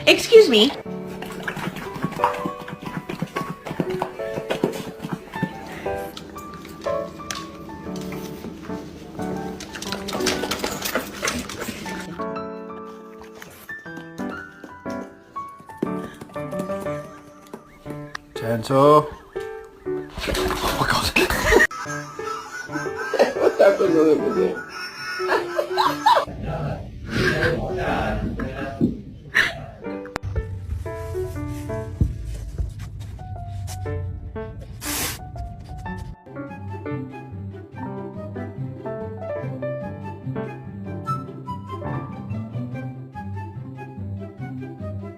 Excuse me. Gentle. Oh my god. What happened over there?